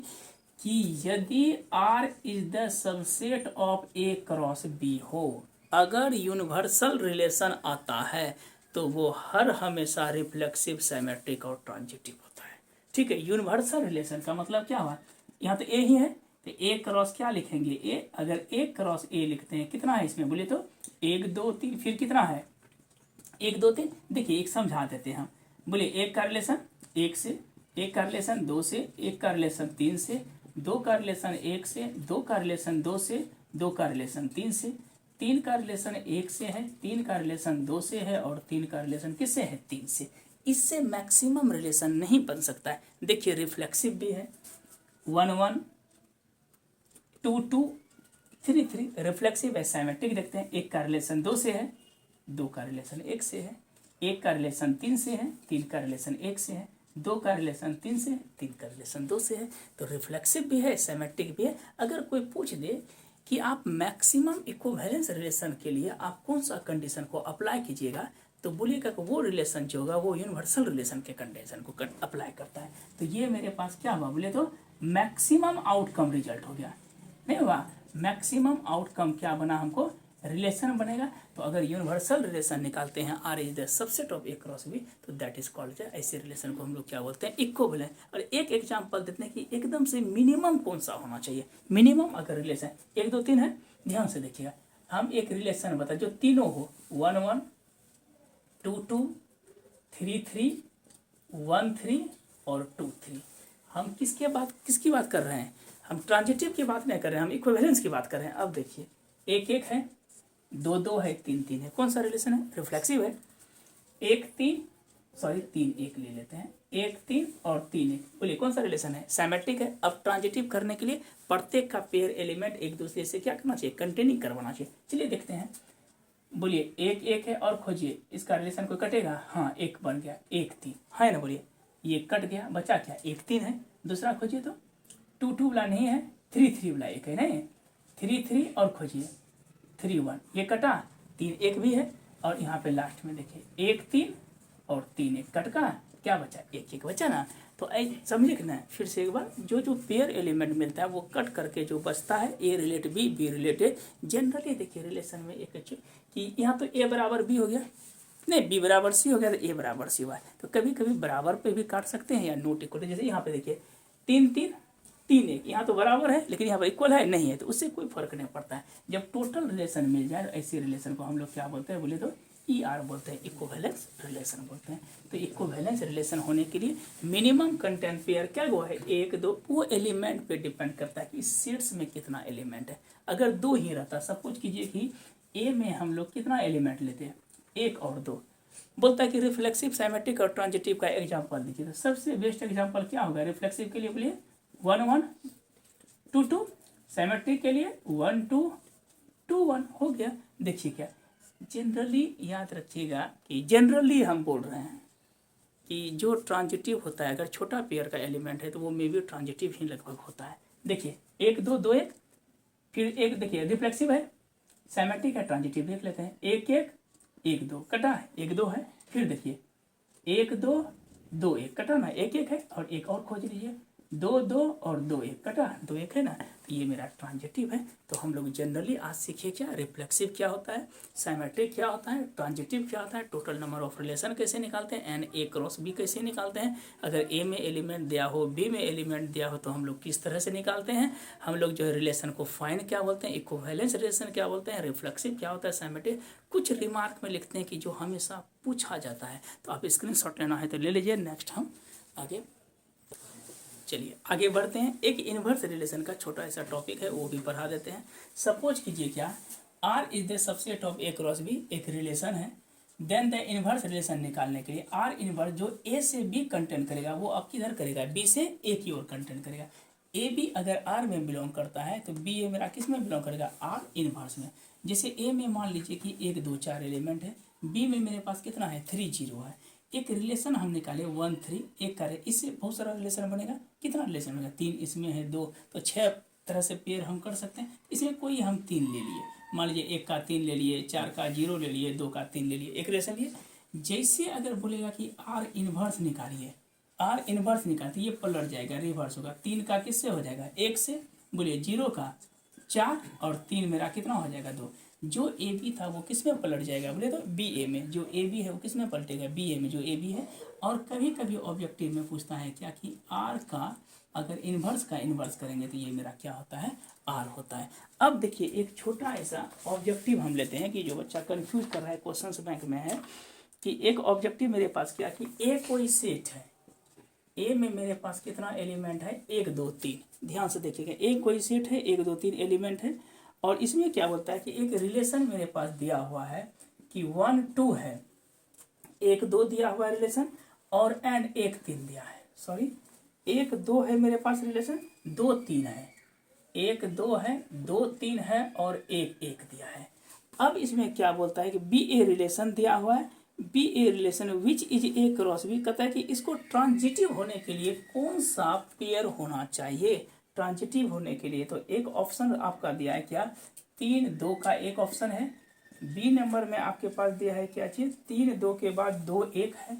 कि यदि R is the subset of A cross B हो, अगर यूनिवर्सल रिलेशन आता है तो वो हर हमेशा रिफ्लेक्सिव सिमेट्रिक और ट्रांजिटिव होता है, ठीक है। यूनिवर्सल रिलेशन का मतलब क्या हुआ, यहाँ तो ए ही है तो A क्रॉस क्या लिखेंगे A, अगर A क्रॉस A लिखते हैं कितना है इसमें बोले तो 1 2 3, फिर कितना है 1 2 3। देखिए एक समझा देते हैं हम, बोले एक का रिलेशन 1 से, एक का रिलेशन 2 से, एक का रिलेशन 3 से, 2 का रिलेशन 1 से, 2 का रिलेशन 2 से, 2 का रिलेशन 3 से, 3 का रिलेशन 1 से है, 3 का रिलेशन 2 से है, और 3 का रिलेशन किससे है 3 से। इससे मैक्सिमम रिलेशन नहीं बन सकता है। देखिए रिफ्लेक्सिव भी है 1 1 2 2 3 3, रिफ्लेक्सिव है सिमेट्रिक देखते हैं, एक का रिलेशन 2 से है, 2 का रिलेशन 1 से है, एक का रिलेशन 3 से है, 3 का रिलेशन 1 से है, 2 का रिलेशन 3 से है, 3 का रिलेशन 2 से है। तो रिफ्लेक्सिव भी है सिमेट्रिक भी है। अगर कोई पूछ दे कि आप मैक्सिमम इक्विवेलेंस रिलेशन के लिए आप कौन सा कंडीशन को अप्लाई कीजिएगा, तो बोलिएगा कि वो रिलेशन जो होगा वो यूनिवर्सल रिलेशन के कंडीशन को अप्लाई करता है। तो ये मेरे पास क्या हुआ बोले तो मैक्सिमम आउटकम रिजल्ट हो गया, नहीं हुआ मैक्सिमम आउटकम क्या बना हमको रिलेशन बनेगा। तो अगर यूनिवर्सल रिलेशन निकालते हैं R is the subset of A cross B, तो दैट इज कॉल्ड, ऐसे रिलेशन को हम लोग क्या बोलते हैं इक्विवेलेंस। और एक एग्जांपल देते हैं कि एकदम से मिनिमम कौन सा होना चाहिए। मिनिमम अगर रिलेशन 1 2 3 है, ध्यान से देखिएगा, हम एक रिलेशन बताए जो तीनों हो 1 1 2 2 3 3 1 3 और 2 3। हम किसकी बात कर रहे हैं, हम ट्रांजिटिव की बात नहीं कर रहे हैं, हम इक्विवेलेंस की बात कर रहे हैं। अब देखिए 1 1 है, 2 2 है, 3 3 है, कौन सा रिलेशन है रिफ्लेक्सिव है। 1 3 सॉरी 3 1 ले लेते हैं, 1 3 और 3 1, बोलिए कौन सा रिलेशन है सिमेट्रिक है। अब ट्रांजिटिव करने के लिए प्रत्येक का पेयर एलिमेंट एक दूसरे से क्या करना चाहिए कंटेनिंग करवाना चाहिए। चलिए देखते हैं बोलिए एक एक है और खोजिए इसका रिलेशन कोई कटेगा, हाँ एक बन गया, एक तीन है ना, बोलिए ये कट गया, बचा क्या, एक तीन है। दूसरा खोजिए तो टू टू वाला नहीं है, थ्री थ्री वाला एक है, नहीं थ्री थ्री और खोजिए थ्री वन, ये कटा, तीन एक भी है, और यहाँ पे लास्ट में देखिए एक तीन और तीन एक कट का, क्या बचा, एक एक बचा ना। तो समझे कि ना, फिर से एक बार, जो जो पेयर एलिमेंट मिलता है वो कट करके जो बचता है, A relate B, B related, generally देखिए रिलेशन में एक कि यहाँ तो ए बराबर बी हो गया, नहीं बी बराबर सी हो गया तो ए बराबर सी हुआ, तो कभी कभी बराबर पे भी काट सकते हैं या नोट इक्वल, जैसे यहाँ पे देखिए तीन तीन तीन एक, यहाँ तो बराबर है लेकिन यहाँ पर इक्वल है नहीं है, तो उससे कोई फर्क नहीं पड़ता है। जब टोटल रिलेशन मिल जाए ऐसे रिलेशन को हम लोग क्या बोलते हैं, बोले तो ER बोलते हैं, इक्विवेलेंस रिलेशन बोलते हैं। तो इक्विवेलेंस रिलेशन होने के लिए मिनिमम कंटेंट पेयर क्या हुआ है, एक दो, वो एलिमेंट पे डिपेंड करता है कि इस सेट्स में कितना एलिमेंट है। अगर दो ही रहता, सपोज कीजिए कि ए में हम लोग कितना एलिमेंट लेते हैं, एक और दो, बोलता है कि रिफ्लेक्सिव, सिमेट्रिक और ट्रांजिटिव का एग्जांपल दीजिए, तो सबसे बेस्ट एग्जांपल क्या होगा, रिफ्लेक्सिव के लिए बोलिए 1 1 2 2, सिमेट्रिक के लिए 1 2 2 1 हो गया। देखिए क्या, जनरली याद रखिएगा कि जनरली हम बोल रहे हैं कि जो ट्रांजिटिव होता है, अगर छोटा पेयर का एलिमेंट है तो वो मे भी ट्रांजिटिव ही लगभग होता है। देखिए एक दो दो एक, फिर एक देखिए रिफ्लेक्सिव है, सिमेट्रिक है, ट्रांजिटिव देख लेते हैं, एक एक एक दो कटा है, एक दो है, फिर देखिए एक दो दो एक कटा ना, एक एक है, और एक और खोज लीजिए, दो दो और दो एक कटा, दो एक है ना, तो ये मेरा ट्रांजिटिव है। तो हम लोग जनरली आज सीखे क्या, रिफ्लेक्सिव क्या होता है, सिमेट्रिक क्या होता है, ट्रांजिटिव क्या होता है, टोटल नंबर ऑफ रिलेशन कैसे निकालते हैं, एन ए क्रॉस बी कैसे निकालते हैं, अगर ए में एलिमेंट दिया हो, बी में एलिमेंट दिया हो तो हम लोग किस तरह से निकालते हैं, हम लोग जो है रिलेशन को फाइन क्या बोलते हैं, इक्विवेलेंस रिलेशन क्या बोलते हैं, रिफ्लेक्सिव क्या होता है, सिमेट्रिक, कुछ रिमार्क में लिखते हैं कि जो हमेशा पूछा जाता है। तो आप स्क्रीनशॉट लेना है तो ले लीजिए। नेक्स्ट हम आगे चलिए आगे बढ़ते हैं। एक इनवर्स रिलेशन का छोटा ऐसा टॉपिक है, वो भी पढ़ा देते हैं। सपोज कीजिए क्या, R is the subset of A cross B, एक रिलेशन है, देन द इनवर्स रिलेशन निकालने के लिए आर इनवर्स जो ए से बी कंटेंट करेगा वो अब किधर करेगा, बी से ए की ओर कंटेंट करेगा। ए बी अगर आर में बिलोंग करता है तो बी ए मेरा किस में बिलोंग करेगा, आर इनवर्स में। जैसे ए में मान लीजिए कि 1 2 4 एलिमेंट है, बी में मेरे पास कितना है 3 0 है, एक रिलेशन हम निकाले 1 3, एक करे, इससे बहुत सारा रिलेशन बनेगा, कितना रिलेशन बनेगा, 3 इसमें है 2, तो 6 तरह से पेयर हम कर सकते हैं। इसमें कोई हम 3 ले लिए, मान लीजिए 1 का 3 ले लिए, 4 का 0 ले लिए, 2 का 3 ले लिए, एक रिलेशन लिए। जैसे अगर बोलेगा कि आर इनवर्स निकालिए, आर इनवर्स निकालते ये पलट जाएगा, रिवर्स होगा, 3 का किससे हो जाएगा, 1 से, बोलिए 0 का 4 और 3 मेरा कितना हो जाएगा 2। जो ए बी था वो किस में पलट जाएगा, बोले तो बी ए में, जो ए बी है वो किस में पलटेगा, बी ए में, जो ए बी है। और कभी कभी ऑब्जेक्टिव में पूछता है क्या कि आर का अगर इन्वर्स का इन्वर्स करेंगे तो ये मेरा क्या होता है, आर होता है। अब देखिए एक छोटा ऐसा ऑब्जेक्टिव हम लेते हैं कि जो बच्चा कंफ्यूज कर रहा है, क्वेश्चंस बैंक में है कि एक ऑब्जेक्टिव मेरे पास क्या कि ए कोई सेट है, ए में मेरे पास कितना एलिमेंट है, 1 2 3, ध्यान से देखिएगा, ए कोई सेट है, 1 2 3 एलिमेंट है, और इसमें क्या बोलता है कि एक रिलेशन मेरे पास दिया हुआ है कि 1 2 है, 1 2 दिया हुआ है रिलेशन, और एंड 1 3 दिया है, सॉरी 1 2 है मेरे पास रिलेशन, 2 3 है, 1 2 है, 2 3 है, और 1 1 दिया है। अब इसमें क्या बोलता है कि बी ए रिलेशन दिया हुआ है, be a relation which is A cross B, कहता है कि इसको ट्रांजिटिव होने के लिए कौन सा पेयर होना चाहिए, ट्रांजिटिव होने के लिए। तो एक ऑप्शन आपका दिया है क्या, 3 2 का एक ऑप्शन है, बी नंबर में आपके पास दिया है क्या चीज, 3 2 के बाद 2 1 है,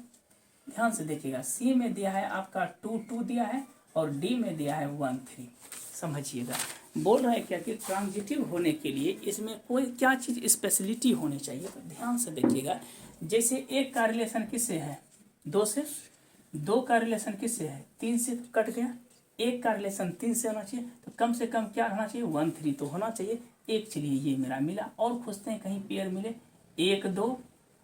ध्यान से देखिएगा। सी में दिया है आपका 2 2 दिया है, और डी में दिया है 1 3। समझिएगा, बोल रहा है क्या कि ट्रांजिटिव होने के लिए इसमें कोई क्या चीज स्पेशलिटी होनी चाहिए। तो ध्यान से देखिएगा, जैसे 1 का रिलेशन किससे है, 2 से, 2 का रिलेशन किससे है, 3 से, कट गया, 1 का रिलेशन 3 से होना चाहिए, तो कम से कम क्या होना चाहिए, 1 3 तो होना चाहिए। एक चलिए ये मेरा मिला, और खोजते हैं कहीं पेयर मिले, 1 2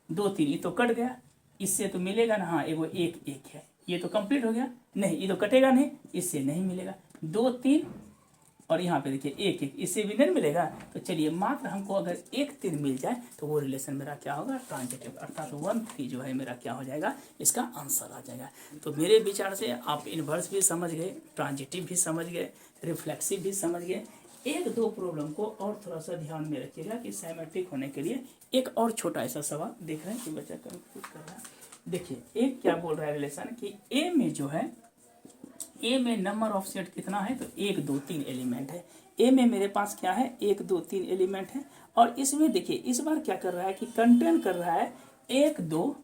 2 3, ये तो कट गया, इससे तो मिलेगा ना, हाँ एगो 1 1 है, ये तो कंप्लीट हो गया, नहीं ये तो कटेगा नहीं, इससे नहीं मिलेगा, 2 3 और यहाँ पे देखिए 1 1, इससे भी नहीं मिलेगा। तो चलिए मात्र हमको अगर 1 3 मिल जाए तो वो रिलेशन मेरा क्या होगा, ट्रांजिटिव, अर्थात 1 3 जो है मेरा क्या हो जाएगा, इसका आंसर आ जाएगा। तो मेरे विचार से आप इन्वर्स भी समझ गए, ट्रांजिटिव भी समझ गए, रिफ्लेक्सिव भी समझ गए, एक दो प्रॉब्लम को और थोड़ा सा ध्यान में रखिएगा कि साइमेट्रिक होने के लिए एक और छोटा ऐसा सवाल देख रहे हैं कि बच्चा कंफ्यूज कर रहा है। देखिए एक क्या बोल रहा है रिलेशन कि ए में जो है, ए में नंबर ऑफ सेट कितना है, तो 1 2 3 एलिमेंट है। ए में मेरे पास क्या है, 1 2 3 एलिमेंट है। और इसमें देखिए इस बार क्या कर रहा है कि कंटेन कर रहा है 1 2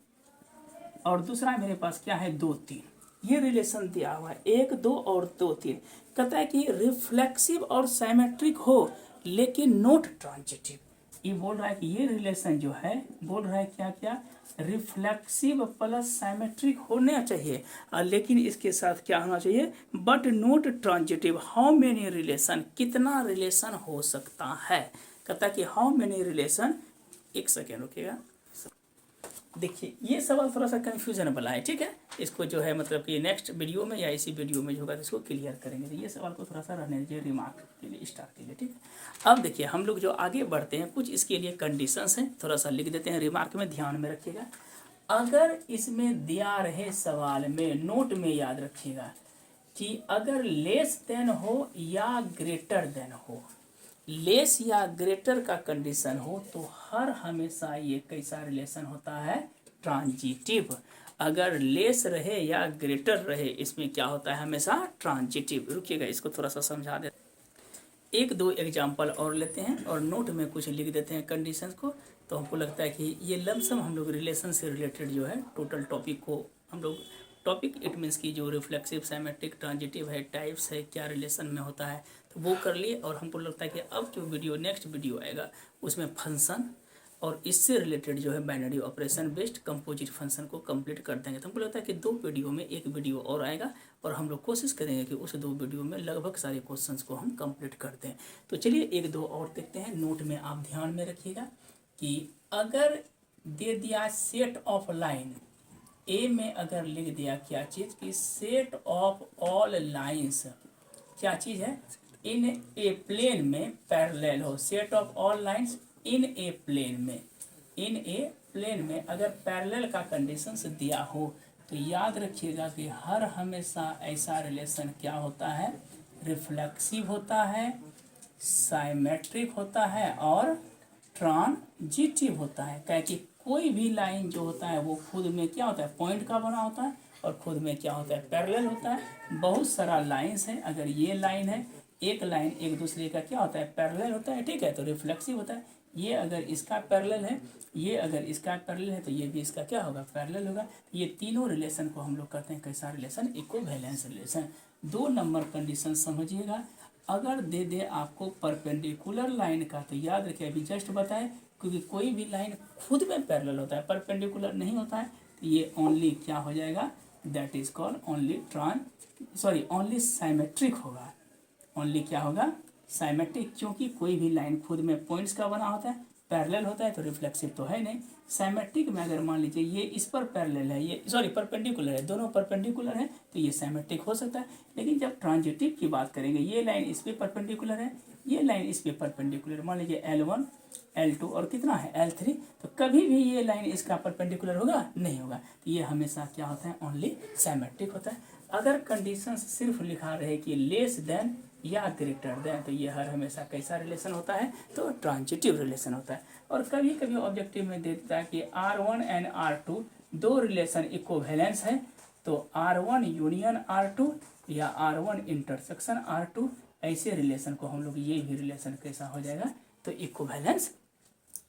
और दूसरा मेरे पास क्या है 2 3। ये रिलेशन दिया हुआ है 1 2 और 2 3। कहता है कि रिफ्लेक्सिव और साइमेट्रिक हो लेकिन नॉट ट्रांजिटिव। ये बोल रहा है कि ये रिलेशन जो है, बोल रहा है क्या क्या, रिफ्लेक्सिव प्लस साइमेट्रिक होना चाहिए, लेकिन इसके साथ क्या होना चाहिए, but not transitive. How many relation, कितना रिलेशन हो सकता है। कहता है कि हाउ मेनी रिलेशन, एक सेकेंड रुकिएगा। देखिए ये सवाल थोड़ा सा कन्फ्यूजन वाला है, ठीक है। इसको जो है मतलब कि नेक्स्ट वीडियो में या इसी वीडियो में जो होगा तो इसको क्लियर करेंगे। तो ये सवाल को थोड़ा सा रहने दीजिए रिमार्क के लिए, स्टार्ट के लिए, ठीक है। अब देखिए हम लोग जो आगे बढ़ते हैं, कुछ इसके लिए कंडीशंस हैं, थोड़ा सा लिख देते हैं रिमार्क में, ध्यान में रखिएगा। अगर इसमें दिया रहे सवाल में, नोट में याद रखिएगा कि अगर लेस देन हो या ग्रेटर देन हो, लेस या ग्रेटर का कंडीशन हो तो हर हमेशा ये कैसा रिलेशन होता है, ट्रांजिटिव। अगर लेस रहे या ग्रेटर रहे, इसमें क्या होता है, हमेशा ट्रांजिटिव। रुकिएगा इसको थोड़ा सा समझा दे, एक दो एग्जाम्पल और लेते हैं और नोट में कुछ लिख देते हैं कंडीशंस को। तो हमको लगता है कि ये लमसम हम लोग रिलेशन से रिलेटेड जो है टोटल टॉपिक को हम लोग, टॉपिक इट मीन्स की जो रिफ्लेक्सिव साइमेट्रिक ट्रांजिटिव है, टाइप्स है, क्या रिलेशन में होता है, तो वो कर लिए। और हमको लगता है कि अब जो वीडियो नेक्स्ट वीडियो आएगा उसमें फंक्शन और इससे रिलेटेड जो है binary operation based composite function को कंप्लीट कर देंगे। तो हमको लगता है कि 2 वीडियो में एक वीडियो और आएगा और हम लोग कोशिश करेंगे कि उस 2 वीडियो में लगभग सारे क्वेश्चंस को हम कंप्लीट कर दें। तो चलिए एक दो और देखते हैं। नोट में आप ध्यान में रखिएगा कि अगर दे दिया सेट ऑफ लाइन, ए में अगर लिख दिया क्या चीज़ कि सेट ऑफ ऑल लाइन्स, क्या चीज़ है, इन ए प्लेन में पैरेलल हो, set of all lines in a plane में, इन ए प्लेन में अगर पैरेलल का कंडीशंस दिया हो तो याद रखिएगा कि हर हमेशा ऐसा रिलेशन क्या होता है, रिफ्लेक्सिव होता है, साइमेट्रिक होता है और ट्रांजिटिव होता है। क्या कि कोई भी लाइन जो होता है वो खुद में क्या होता है, पॉइंट का बना होता है और खुद में क्या होता है, पैरेलल होता है। बहुत सारा लाइंस है, अगर ये लाइन है, एक लाइन एक दूसरे का क्या होता है, पैरेलल होता है, ठीक है, तो रिफ्लेक्सिव होता है। ये अगर इसका पैरेलल है, ये अगर इसका पैरेलल है, तो ये भी इसका क्या होगा, पैरेलल होगा। ये तीनों रिलेशन को हम लोग करते हैं कैसा relation, equivalence relation. 2 number condition समझिएगा। अगर दे दे आपको परपेंडिकुलर लाइन का, तो याद रखिए अभी जस्ट बताए, क्योंकि कोई भी लाइन खुद में पैरेलल होता है, परपेंडिकुलर नहीं होता है, तो ये ओनली क्या हो जाएगा, that is called only only symmetric होगा। ओनली क्या होगा, साइमेट्रिक, क्योंकि कोई भी लाइन खुद में पॉइंट्स का बना होता है, पैरेलल होता है, तो रिफ्लेक्सिव तो है नहीं। साइमेट्रिक में अगर मान लीजिए ये इस पर पैरेलल है, ये परपेंडिकुलर है, दोनों परपेंडिकुलर है, तो ये साइमेट्रिक हो सकता है। लेकिन जब ट्रांजिटिव की बात करेंगे, ये लाइन इस पे परपेंडिकुलर है, ये लाइन इस पे परपेंडिकुलर, मान लीजिए L1 L2 और कितना है L3, तो कभी भी ये लाइन इसका परपेंडिकुलर होगा नहीं होगा, तो ये हमेशा क्या होता है, ओनली साइमेट्रिक होता है। अगर कंडीशन सिर्फ लिखा रहे कि लेस देन या ग्रेटर देन, तो ये हर हमेशा कैसा रिलेशन होता है, तो ट्रांजिटिव रिलेशन होता है। और कभी कभी ऑब्जेक्टिव में देता है कि R1 एंड R2 दो रिलेशन इक्विवेलेंस है, तो R1 यूनियन R2 या R1 इंटरसेक्शन R2, ऐसे रिलेशन को हम लोग, ये भी रिलेशन कैसा हो जाएगा, तो इक्विवेलेंस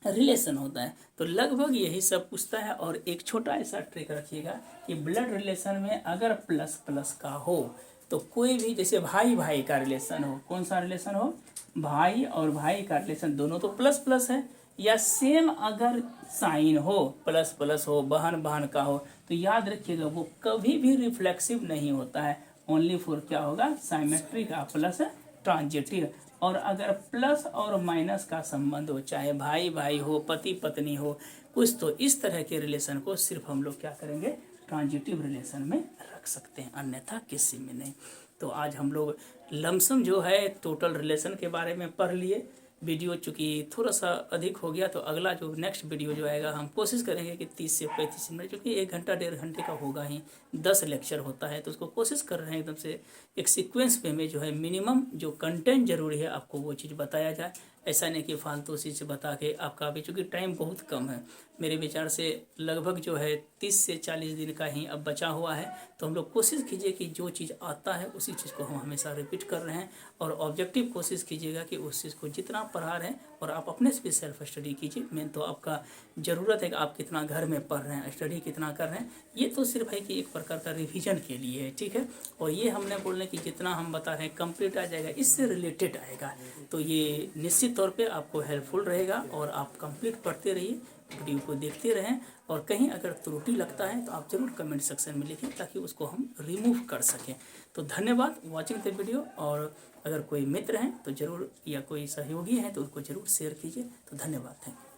रिलेशन होता है। तो लगभग यही सब पूछता है। और एक छोटा ऐसा ट्रिक रखिएगा कि ब्लड रिलेशन में अगर प्लस प्लस का हो, तो कोई भी, जैसे भाई भाई का रिलेशन हो, कौन सा रिलेशन हो, भाई और भाई का रिलेशन, दोनों तो प्लस प्लस है, या सेम अगर साइन हो, प्लस प्लस हो, बहन बहन का हो, तो याद रखिएगा वो कभी भी रिफ्लेक्सिव नहीं होता है, ओनली फॉर क्या होगा, साइमेट्रिक का प्लस ट्रांजिटिव। और अगर प्लस और माइनस का संबंध हो, चाहे भाई भाई हो, पति पत्नी हो, कुछ, तो इस तरह के रिलेशन को सिर्फ हम लोग क्या करेंगे, ट्रांजिटिव रिलेशन में रख सकते हैं, अन्यथा किसी में नहीं। तो आज हम लोग लमसम जो है टोटल रिलेशन के बारे में पढ़ लिए। वीडियो चूँकि थोड़ा सा अधिक हो गया, तो अगला जो नेक्स्ट वीडियो जो आएगा हम कोशिश करेंगे कि 30 से 35 मिनट, क्योंकि 1 घंटा 1.5 घंटे का होगा ही, 10 लेक्चर होता है, तो उसको कोशिश कर रहे हैं एकदम से एक सीक्वेंस पे में जो है मिनिमम जो कंटेंट जरूरी है आपको वो चीज़ बताया जाए। ऐसा नहीं कि फालतू चीज़ बता के आपका भी, चूँकि टाइम बहुत कम है मेरे विचार से, लगभग जो है 30 से 40 दिन का ही अब बचा हुआ है। तो हम लोग कोशिश कीजिए कि जो चीज़ आता है उसी चीज़ को हम हमेशा रिपीट कर रहे हैं, और ऑब्जेक्टिव कोशिश कीजिएगा कि उस चीज़ को जितना पढ़ा रहे हैं, और आप अपने से भी सेल्फ स्टडी कीजिए। मेन तो आपका ज़रूरत है कि आप कितना घर में पढ़ रहे हैं, स्टडी कितना कर रहे हैं, ये तो सिर्फ है कि एक प्रकार का रिवीजन के लिए है, ठीक है। और ये हमने बोलने कि जितना हम बता रहे हैं कंप्लीट आ जाएगा, इससे रिलेटेड आएगा, तो ये निश्चित तौर पे आपको हेल्पफुल रहेगा। और आप कंप्लीट पढ़ते रहिए, वीडियो को देखते रहें, और कहीं अगर त्रुटि लगता है तो आप ज़रूर कमेंट सेक्शन में लिखें, ताकि उसको हम रिमूव कर सकें। तो धन्यवाद वॉचिंग द वीडियो, और अगर कोई मित्र हैं तो ज़रूर, या कोई सहयोगी हैं तो उनको ज़रूर शेयर कीजिए। तो धन्यवाद, थैंक यू।